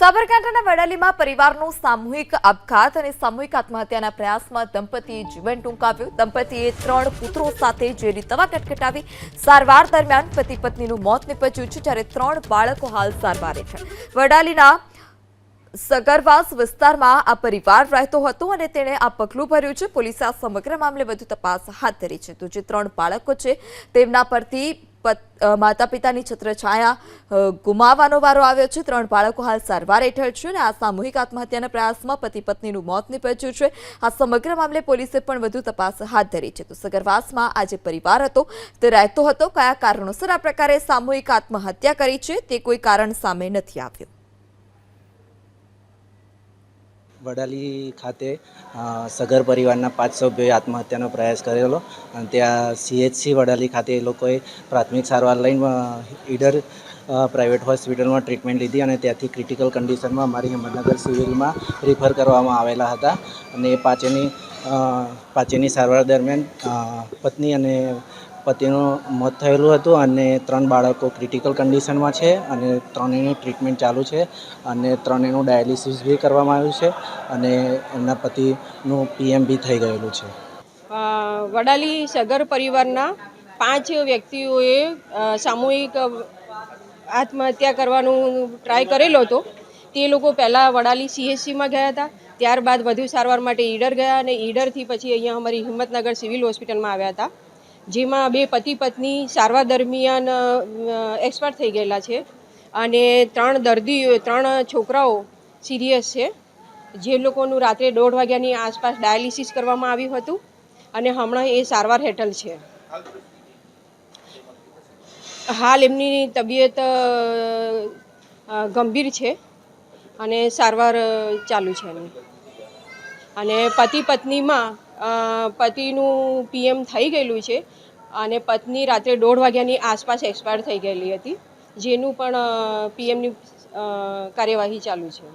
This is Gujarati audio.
સાબરકાંઠાના વડાલીમાં પરિવારનો સામૂહિક આપઘાત અને સામૂહિક આત્મહત્યાના પ્રયાસમાં દંપતીએ જીવન ટૂંકાવ્યું। દંપતીએ 3 પુત્રો સાથે ઝેરી દવા કટકટાવી સારવાર દરમિયાન પતિ પત્નીનું મોત નીપજ્યું છે, જ્યારે 3 બાળકો હાલ સારવાર હેઠળ। વડાલીના સગરવાસ વિસ્તારમાં આ પરિવાર રહેતો હતો અને તેણે આ પગલું ભર્યું છે। પોલીસે આ સમગ્ર મામલે વધુ તપાસ હાથ ધરી છે। તો જે 3 બાળકો છે તેમના પરથી माता पितानी छत्रछाया गुमावવાનો वारो આવ્યો છે। 3 બાળકો હાલ સારવાર હેઠળ છે અને આ સામૂહિક આત્મહત્યાના પ્રયાસમાં પતિ પત્નીનું મોત નીપજ્યું છે। આ સમગ્ર મામલે પોલીસે પણ વધુ તપાસ હાથ ધરી છે। તો સગરવાસમાં આ જે પરિવાર હતો તે રહેતો હતો, કયા કારણોસર આ પ્રકારે સામૂહિક આત્મહત્યા કરી છે તે કોઈ કારણ સામે નથી આવ્યું। વડાલી ખાતે સગર પરિવારના 5 સભ્યોએ આત્મહત્યાનો પ્રયાસ કરેલો અને ત્યાં CHC વડાલી ખાતે એ લોકોએ પ્રાથમિક સારવાર લઈને ઈડર પ્રાઇવેટ હોસ્પિટલમાં ટ્રીટમેન્ટ લીધી અને ત્યાંથી ક્રિટિકલ કન્ડિશનમાં અમારી હિંમતનગર સિવિલમાં રિફર કરવામાં આવેલા હતા। અને એ પાંચેની સારવાર દરમિયાન પત્ની અને પતિનું મોત થયેલું હતું અને 3 બાળકો ક્રિટિકલ કન્ડિશનમાં છે અને 3ની ટ્રીટમેન્ટ ચાલુ છે અને 3નું ડાયાલિસિસ બી કરવામાં આવ્યું છે અને એમના પતિનું PM બી થઈ ગયેલું છે। વડાલી સગર પરિવારના 5 વ્યક્તિઓએ સામૂહિક આત્મહત્યા કરવાનું ટ્રાય કરેલો હતો। તે લોકો પહેલાં વડાલી CHCમાં ગયા હતા, ત્યારબાદ વધુ સારવાર માટે ઈડર ગયા અને ઈડરથી પછી અહીંયા અમારી હિંમતનગર સિવિલ હોસ્પિટલમાં આવ્યા હતા, જેમાં 2 પતિ પત્ની સારવાર દરમિયાન એક્સપાયર થઈ ગયેલા છે અને 3 છોકરાઓ સિરિયસ છે, જે લોકોનું રાત્રે 1:30 વાગ્યાની આસપાસ ડાયાલિસિસ કરવામાં આવ્યું હતું અને હમણાં એ સારવાર હેઠળ છે। હાલ એમની તબિયત ગંભીર છે અને સારવાર ચાલુ છે એની। અને પતિ પત્નીમાં પતિનું PM થઈ ગયેલું છે અને પત્ની રાત્રે 1:30 વાગ્યાની આસપાસ એક્સપાયર થઈ ગયેલી હતી, જેનું પણ PMની કાર્યવાહી ચાલુ છે।